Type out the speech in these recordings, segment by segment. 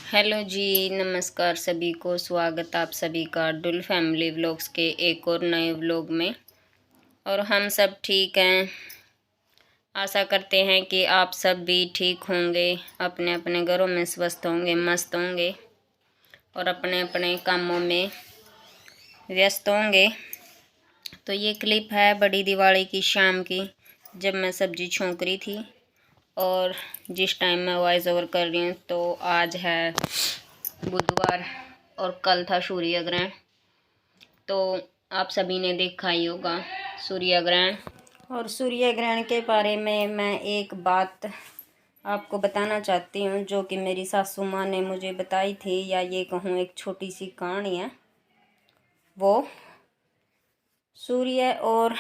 Hello जी, नमस्कार सभी को। स्वागत आप सभी का डुल फैमिली व्लॉग्स के एक और नए व्लॉग में। और हम सब ठीक हैं। आशा करते हैं कि आप सब भी ठीक होंगे, अपने अपने घरों में स्वस्थ होंगे, मस्त होंगे और अपने अपने कामों में व्यस्त होंगे। तो ये क्लिप है बड़ी दिवाली की शाम की, जब मैं सब्जी छौंक रही थी। और जिस टाइम मैं वॉइस ओवर कर रही हूँ तो आज है बुधवार और कल था सूर्य ग्रहण। तो आप सभी ने देखा ही होगा सूर्य ग्रहण। और सूर्य ग्रहण के बारे में मैं एक बात आपको बताना चाहती हूँ, जो कि मेरी सासू माँ ने मुझे बताई थी, या ये कहूँ एक छोटी सी कहानी है। वो सूर्य और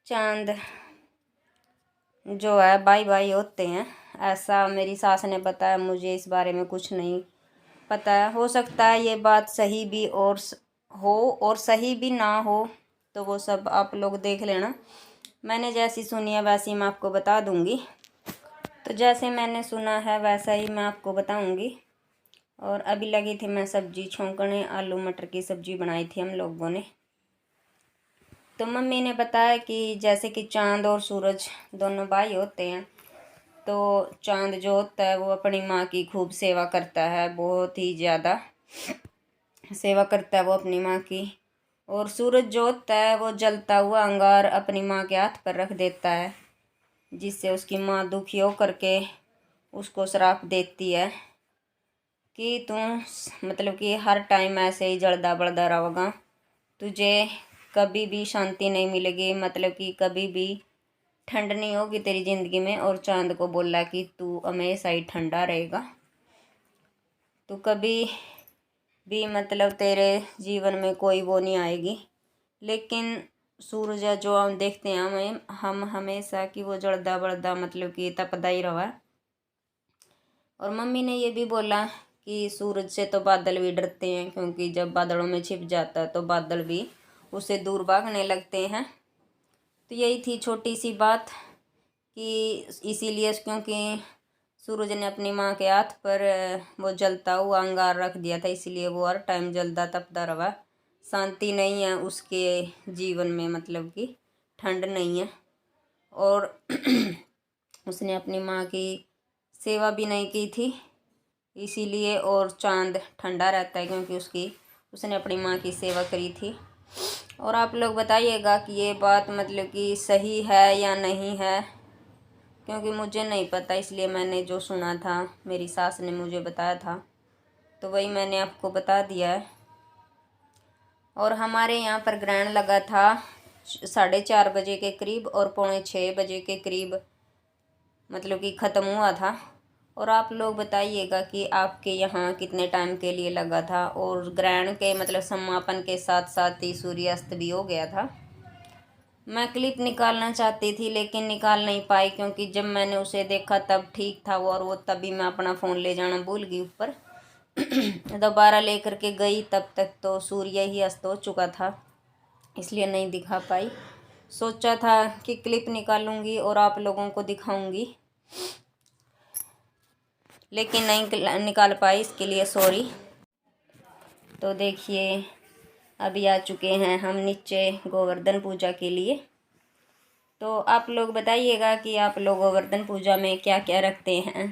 चांद जो है भाई भाई होते हैं, ऐसा मेरी सास ने बताया। मुझे इस बारे में कुछ नहीं पता है। हो सकता है ये बात सही भी और सही भी ना हो, तो वो सब आप लोग देख लेना। मैंने जैसी सुनी है वैसी मैं आपको बता दूंगी। तो जैसे मैंने सुना है वैसा ही मैं आपको बताऊंगी। और अभी लगी थी मैं सब्जी छौंकने, आलू मटर की सब्जी बनाई थी हम लोगों ने। तो मम्मी ने बताया कि जैसे कि चांद और सूरज दोनों भाई होते हैं, तो चांद जो होता है वो अपनी माँ की खूब सेवा करता है, बहुत ही ज़्यादा सेवा करता है वो अपनी माँ की। और सूरज जो होता है वो जलता हुआ अंगार अपनी माँ के हाथ पर रख देता है, जिससे उसकी माँ दुखी हो करके उसको श्राप देती है कि तुम मतलब कि हर टाइम ऐसे ही जलदा बढ़दा रहोगा, तुझे कभी भी शांति नहीं मिलेगी, मतलब कि कभी भी ठंड नहीं होगी तेरी ज़िंदगी में। और चांद को बोला कि तू हमेशा ही ठंडा रहेगा, तो कभी भी मतलब तेरे जीवन में कोई वो नहीं आएगी। लेकिन सूरज जो हम देखते हैं हम हमेशा कि वो जलदा बढ़दा मतलब कि तपदा ही रहा। और मम्मी ने ये भी बोला कि सूरज से तो बादल भी डरते हैं, क्योंकि जब बादलों में छिप जाता है तो बादल भी उससे दूर भागने लगते हैं। तो यही थी छोटी सी बात कि इसीलिए क्योंकि सूरज ने अपनी माँ के हाथ पर वो जलता हुआ अंगार रख दिया था, इसलिए वो हर टाइम जलता तपता रहा। शांति नहीं है उसके जीवन में, मतलब कि ठंड नहीं है। और उसने अपनी माँ की सेवा भी नहीं की थी, इसीलिए। और चांद ठंडा रहता है क्योंकि उसने अपनी माँ की सेवा करी थी। और आप लोग बताइएगा कि ये बात मतलब कि सही है या नहीं है, क्योंकि मुझे नहीं पता, इसलिए मैंने जो सुना था मेरी सास ने मुझे बताया था तो वही मैंने आपको बता दिया है। और हमारे यहाँ पर ग्रहण लगा था 4:30 बजे के करीब और 5:45 बजे के करीब, मतलब कि ख़त्म हुआ था। और आप लोग बताइएगा कि आपके यहाँ कितने टाइम के लिए लगा था। और ग्रहण के मतलब समापन के साथ साथ ही सूर्यास्त भी हो गया था। मैं क्लिप निकालना चाहती थी लेकिन निकाल नहीं पाई, क्योंकि जब मैंने उसे देखा तब ठीक था वो, और वो तभी मैं अपना फ़ोन ले जाना भूल गई ऊपर। दोबारा लेकर के गई तब तक तो सूर्य ही अस्त हो चुका था, इसलिए नहीं दिखा पाई। सोचा था कि क्लिप निकालूंगी और आप लोगों को दिखाऊंगी, लेकिन नहीं निकाल पाई, इसके लिए सॉरी। तो देखिए अभी आ चुके हैं हम नीचे गोवर्धन पूजा के लिए। तो आप लोग बताइएगा कि आप लोग गोवर्धन पूजा में क्या क्या रखते हैं।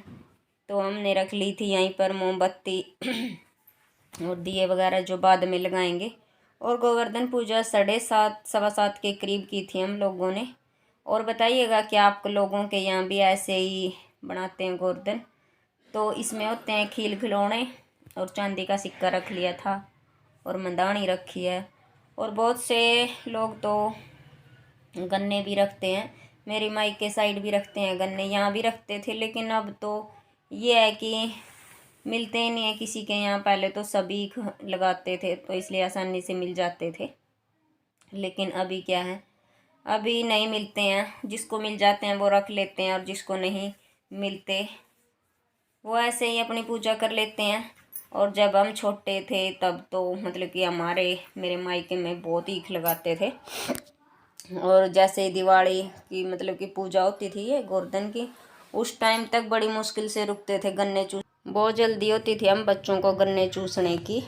तो हमने रख ली थी यहीं पर मोमबत्ती और दिए वगैरह जो बाद में लगाएंगे। और गोवर्धन पूजा 7:30 7:15 के करीब की थी हम लोगों ने। और बताइएगा कि आप लोगों के यहाँ भी ऐसे ही बनाते हैं गोवर्धन। तो इसमें होते हैं खील खिलौने, और चांदी का सिक्का रख लिया था, और मंदानी रखी है। और बहुत से लोग तो गन्ने भी रखते हैं, मेरी माई के साइड भी रखते हैं गन्ने, यहाँ भी रखते थे। लेकिन अब तो ये है कि मिलते ही नहीं है किसी के यहाँ। पहले तो सभी लगाते थे तो इसलिए आसानी से मिल जाते थे, लेकिन अभी क्या है, अभी नहीं मिलते हैं। जिसको मिल जाते हैं वो रख लेते हैं, और जिसको नहीं मिलते वो ऐसे ही अपनी पूजा कर लेते हैं। और जब हम छोटे थे तब तो मतलब कि मेरे मायके में बहुत ईख लगाते थे। और जैसे दिवाली की मतलब कि पूजा होती थी ये गोवर्धन की, उस टाइम तक बड़ी मुश्किल से रुकते थे गन्ने बहुत जल्दी होती थी हम बच्चों को गन्ने चूसने की।